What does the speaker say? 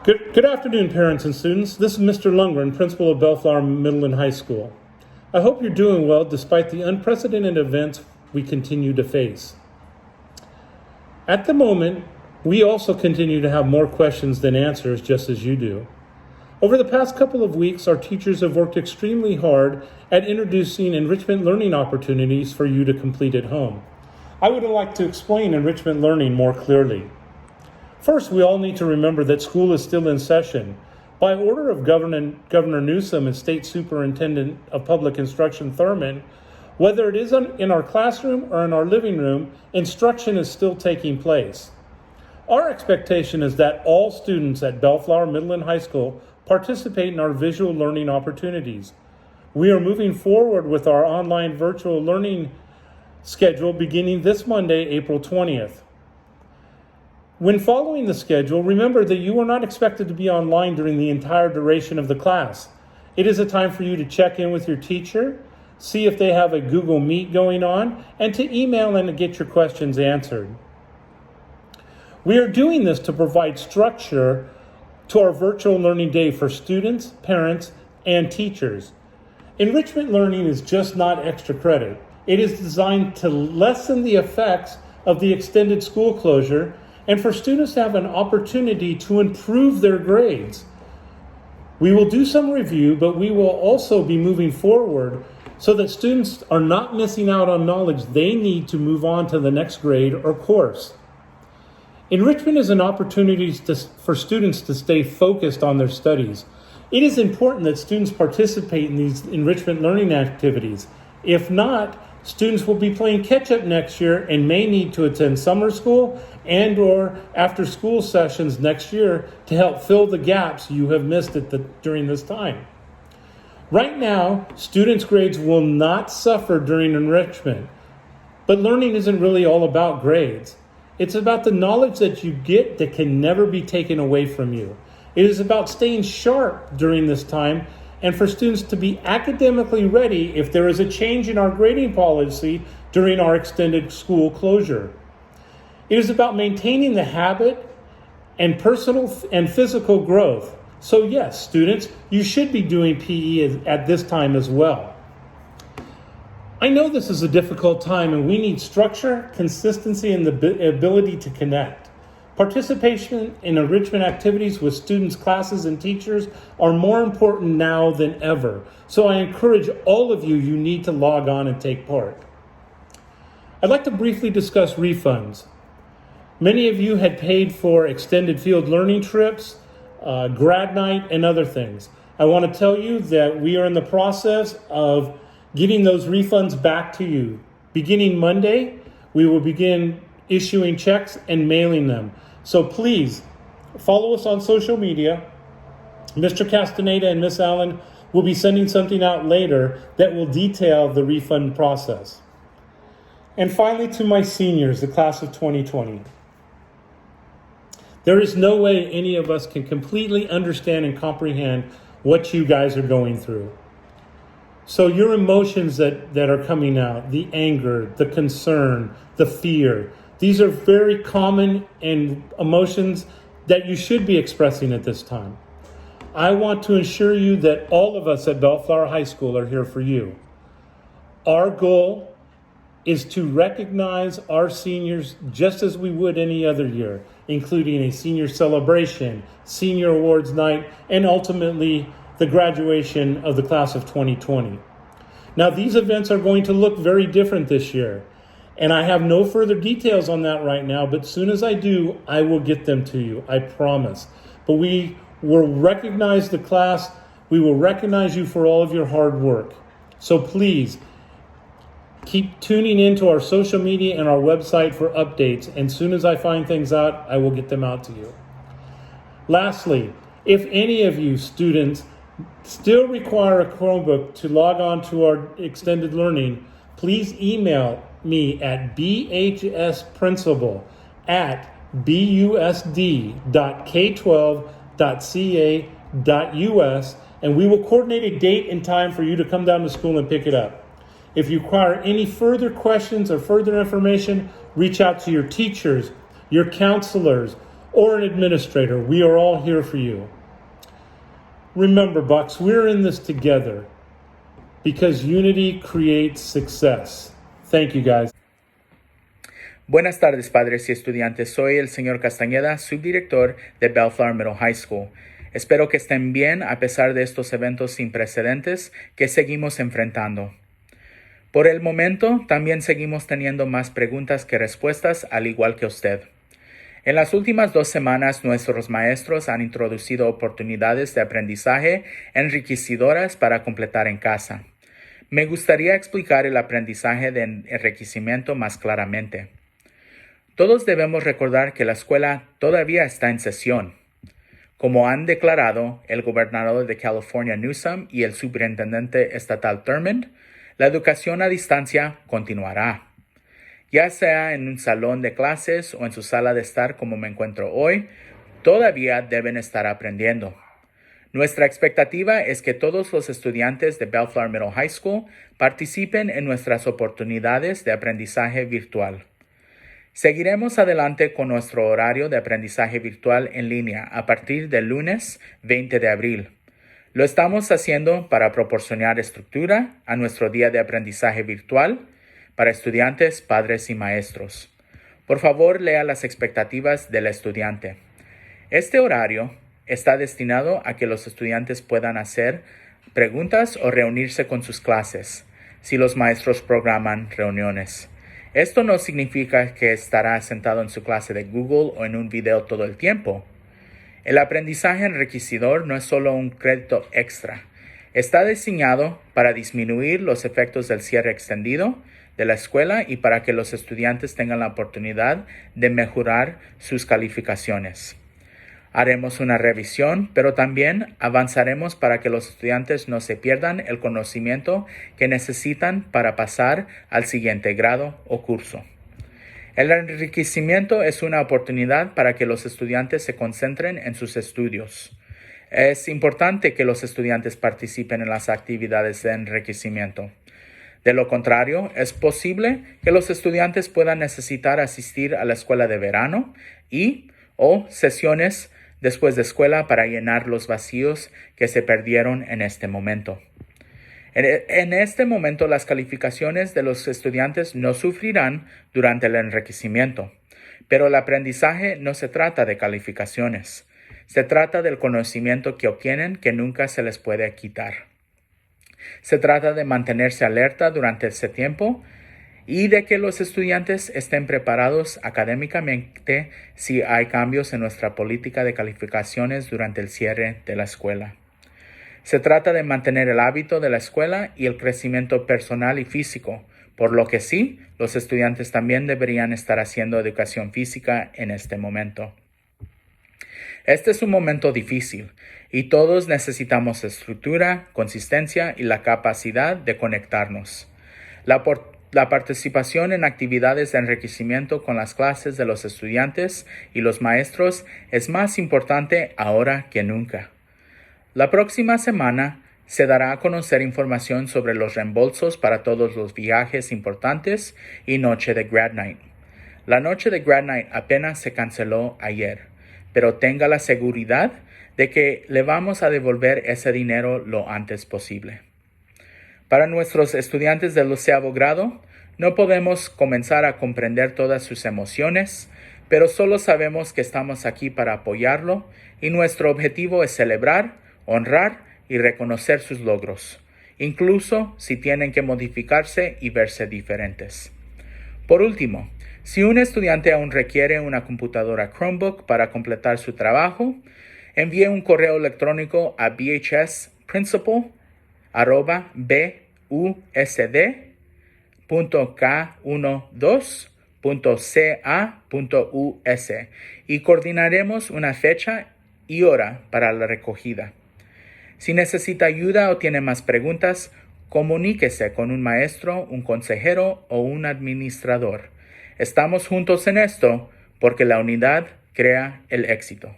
Good afternoon, parents and students. This is Mr. Lundgren, principal of Bellflower Middle and High School. I hope you're doing well despite the unprecedented events we continue to face. At the moment, we also continue to have more questions than answers, just as you do. Over the past couple of weeks, our teachers have worked extremely hard at introducing enrichment learning opportunities for you to complete at home. I would like to explain enrichment learning more clearly. First, we all need to remember that school is still in session. By order of Governor Newsom and State Superintendent of Public Instruction Thurman, whether it is in our classroom or in our living room, instruction is still taking place. Our expectation is that all students at Bellflower Middle and High School participate in our visual learning opportunities. We are moving forward with our online virtual learning schedule beginning this Monday, April 20th. When following the schedule, remember that you are not expected to be online during the entire duration of the class. It is a time for you to check in with your teacher, see if they have a Google Meet going on, and to email and to get your questions answered. We are doing this to provide structure to our virtual learning day for students, parents, and teachers. Enrichment learning is just not extra credit. It is designed to lessen the effects of the extended school closure and for students to have an opportunity to improve their grades. We will do some review, but we will also be moving forward so that students are not missing out on knowledge they need to move on to the next grade or course. Enrichment is an opportunity for students to stay focused on their studies. It is important that students participate in these enrichment learning activities. If not, students will be playing catch-up next year and may need to attend summer school and or after-school sessions next year to help fill the gaps you have missed during this time. Right now, students' grades will not suffer during enrichment, but learning isn't really all about grades. It's about the knowledge that you get that can never be taken away from you. It is about staying sharp during this time and for students to be academically ready if there is a change in our grading policy during our extended school closure. It is about maintaining the habit and personal and physical growth. So yes, students, you should be doing PE at this time as well. I know this is a difficult time and we need structure, consistency, and the ability to connect. Participation in enrichment activities with students, classes, and teachers are more important now than ever. So I encourage all of you need to log on and take part. I'd like to briefly discuss refunds. Many of you had paid for extended field learning trips, grad night, and other things. I want to tell you that we are in the process of getting those refunds back to you. Beginning Monday, we will begin issuing checks and mailing them. So please follow us on social media. Mr. Castañeda and Miss Allen will be sending something out later that will detail the refund process. And finally, to my seniors, the class of 2020. There is no way any of us can completely understand and comprehend what you guys are going through. So your emotions that are coming out, the anger, the concern, the fear, these are very common and emotions that you should be expressing at this time. I want to assure you that all of us at Bellflower High School are here for you. Our goal is to recognize our seniors just as we would any other year, including a senior celebration, senior awards night, and ultimately the graduation of the class of 2020. Now, these events are going to look very different this year, and I have no further details on that right now, but as soon as I do, I will get them to you, I promise. But we will recognize the class, we will recognize you for all of your hard work. So please, keep tuning into our social media and our website for updates, and as soon as I find things out, I will get them out to you. Lastly, if any of you students still require a Chromebook to log on to our extended learning, please email me at bhsprincipal@busd.k12.ca.us, and we will coordinate a date and time for you to come down to school and pick it up. If you require any further questions or further information, reach out to your teachers, your counselors, or an administrator, we are all here for you. Remember, Bucks, we're in this together because unity creates success. Thank you, guys. Buenas tardes, padres y estudiantes. Soy el señor Castañeda, subdirector de Bellflower Middle High School. Espero que estén bien a pesar de estos eventos sin precedentes que seguimos enfrentando. Por el momento, también seguimos teniendo más preguntas que respuestas, al igual que usted. En las últimas 2 semanas, nuestros maestros han introducido oportunidades de aprendizaje enriquecedoras para completar en casa. Me gustaría explicar el aprendizaje de enriquecimiento más claramente. Todos debemos recordar que la escuela todavía está en sesión. Como han declarado el gobernador de California, Newsom, y el superintendente estatal, Thurmond, la educación a distancia continuará. Ya sea en un salón de clases o en su sala de estar como me encuentro hoy, todavía deben estar aprendiendo. Nuestra expectativa es que todos los estudiantes de Bellflower Middle High School participen en nuestras oportunidades de aprendizaje virtual. Seguiremos adelante con nuestro horario de aprendizaje virtual en línea a partir del lunes 20 de abril. Lo estamos haciendo para proporcionar estructura a nuestro día de aprendizaje virtual para estudiantes, padres y maestros. Por favor, lea las expectativas del estudiante. Este horario está destinado a que los estudiantes puedan hacer preguntas o reunirse con sus clases, si los maestros programan reuniones. Esto no significa que estará sentado en su clase de Google o en un video todo el tiempo. El aprendizaje enriquecedor no es solo un crédito extra. Está diseñado para disminuir los efectos del cierre extendido de la escuela y para que los estudiantes tengan la oportunidad de mejorar sus calificaciones. Haremos una revisión, pero también avanzaremos para que los estudiantes no se pierdan el conocimiento que necesitan para pasar al siguiente grado o curso. El enriquecimiento es una oportunidad para que los estudiantes se concentren en sus estudios. Es importante que los estudiantes participen en las actividades de enriquecimiento. De lo contrario, es posible que los estudiantes puedan necesitar asistir a la escuela de verano o sesiones después de escuela para llenar los vacíos que se perdieron en este momento. En este momento, las calificaciones de los estudiantes no sufrirán durante el enriquecimiento, pero el aprendizaje no se trata de calificaciones. Se trata del conocimiento que obtienen que nunca se les puede quitar. Se trata de mantenerse alerta durante ese tiempo y de que los estudiantes estén preparados académicamente si hay cambios en nuestra política de calificaciones durante el cierre de la escuela. Se trata de mantener el hábito de la escuela y el crecimiento personal y físico, por lo que sí, los estudiantes también deberían estar haciendo educación física en este momento. Este es un momento difícil y todos necesitamos estructura, consistencia y la capacidad de conectarnos. La participación en actividades de enriquecimiento con las clases de los estudiantes y los maestros es más importante ahora que nunca. La próxima semana se dará a conocer información sobre los reembolsos para todos los viajes importantes y noche de Grad Night. La noche de Grad Night apenas se canceló ayer, pero tenga la seguridad de que le vamos a devolver ese dinero lo antes posible. Para nuestros estudiantes del doceavo grado, no podemos comenzar a comprender todas sus emociones, pero solo sabemos que estamos aquí para apoyarlo y nuestro objetivo es celebrar, honrar y reconocer sus logros, incluso si tienen que modificarse y verse diferentes. Por último, si un estudiante aún requiere una computadora Chromebook para completar su trabajo, envíe un correo electrónico a bhsprincipal@busd.k12.ca.us y coordinaremos una fecha y hora para la recogida. Si necesita ayuda o tiene más preguntas, comuníquese con un maestro, un consejero o un administrador. Estamos juntos en esto porque la unidad crea el éxito.